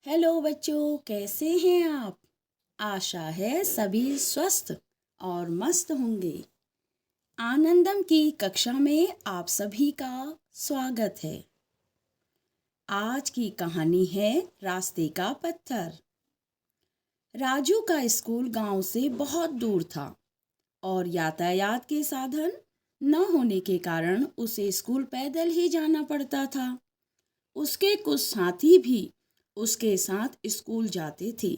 Hello बच्चों, कैसे हैं आप? आशा है सभी स्वस्थ और मस्त होंगे। आनंदम की कक्षा में आप सभी का स्वागत है। आज की कहानी है रास्ते का पत्थर। राजू का स्कूल गांव से बहुत दूर था और यातायात के साधन न होने के कारण उसे स्कूल पैदल ही जाना पड़ता था। उसके कुछ साथी भी उसके साथ स्कूल जाते थे।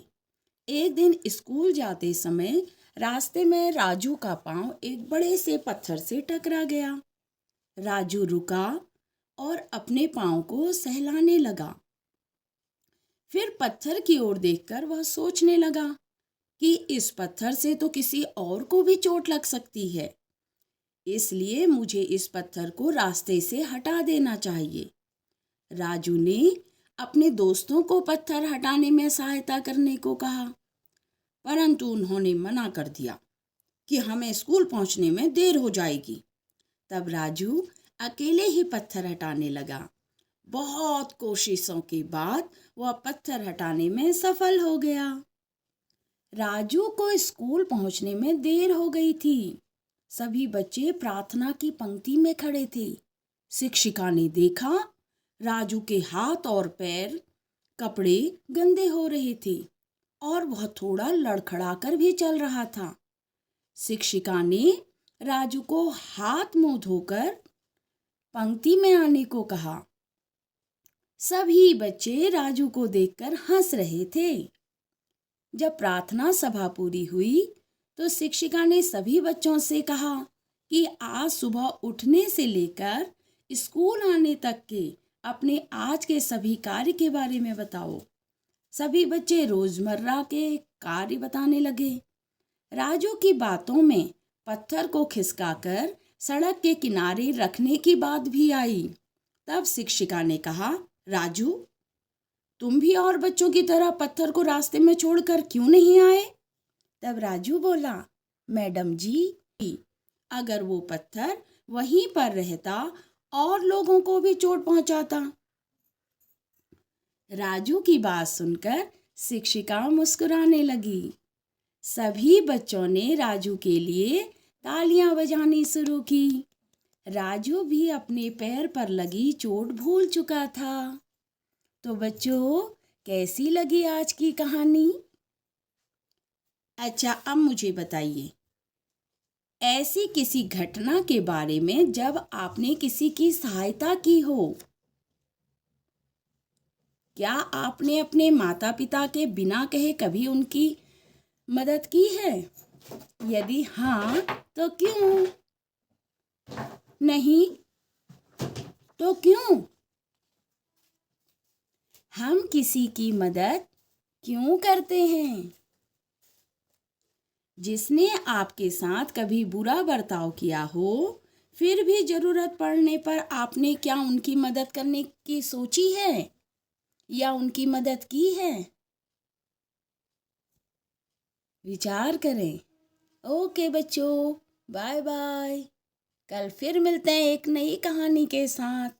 एक दिन स्कूल जाते समय रास्ते में राजू का पांव एक बड़े से पत्थर से टकरा गया। राजू रुका और अपने पांव को सहलाने लगा। फिर पत्थर की ओर देखकर वह सोचने लगा कि इस पत्थर से तो किसी और को भी चोट लग सकती है, इसलिए मुझे इस पत्थर को रास्ते से हटा देना चाहिए। राजू ने अपने दोस्तों को पत्थर हटाने में सहायता करने को कहा, परंतु उन्होंने मना कर दिया कि हमें स्कूल पहुंचने में देर हो जाएगी। तब राजू अकेले ही पत्थर हटाने लगा। बहुत कोशिशों के बाद वह पत्थर हटाने में सफल हो गया। राजू को स्कूल पहुंचने में देर हो गई थी। सभी बच्चे प्रार्थना की पंक्ति में खड़े थे। शिक्षिका ने देखा राजू के हाथ और पैर कपड़े गंदे हो रहे थे और वह थोड़ा लड़खड़ाकर भी चल रहा था। शिक्षिका ने राजू को हाथ मुंह धोकर पंक्ति में आने को कहा। सभी बच्चे राजू को देखकर हंस रहे थे। जब प्रार्थना सभा पूरी हुई तो शिक्षिका ने सभी बच्चों से कहा कि आज सुबह उठने से लेकर स्कूल आने तक के अपने आज के सभी कार्य के बारे में बताओ। सभी बच्चे रोजमर्रा के कार्य बताने लगे। राजू की बातों में पत्थर को खिसकाकर सड़क के किनारे रखने की बात भी आई। तब शिक्षिका ने कहा, राजू, तुम भी और बच्चों की तरह पत्थर को रास्ते में छोड़कर क्यों नहीं आए? तब राजू बोला, मैडम जी, अगर वो पत्थर वहीं पर रहता और लोगों को भी चोट पहुंचाता। राजू की बात सुनकर शिक्षिका मुस्कुराने लगी। सभी बच्चों ने राजू के लिए तालियां बजानी शुरू की। राजू भी अपने पैर पर लगी चोट भूल चुका था। तो बच्चों, कैसी लगी आज की कहानी? अच्छा, अब मुझे बताइए, ऐसी किसी घटना के बारे में जब आपने किसी की सहायता की हो। क्या आपने अपने माता पिता के बिना कहे कभी उनकी मदद की है? यदि हाँ, तो क्यों? नहीं, तो क्यों? हम किसी की मदद क्यों करते हैं? जिसने आपके साथ कभी बुरा बर्ताव किया हो, फिर भी जरूरत पड़ने पर आपने क्या उनकी मदद करने की सोची है या उनकी मदद की है? विचार करें। ओके बच्चों, बाय बाय। कल फिर मिलते हैं एक नई कहानी के साथ।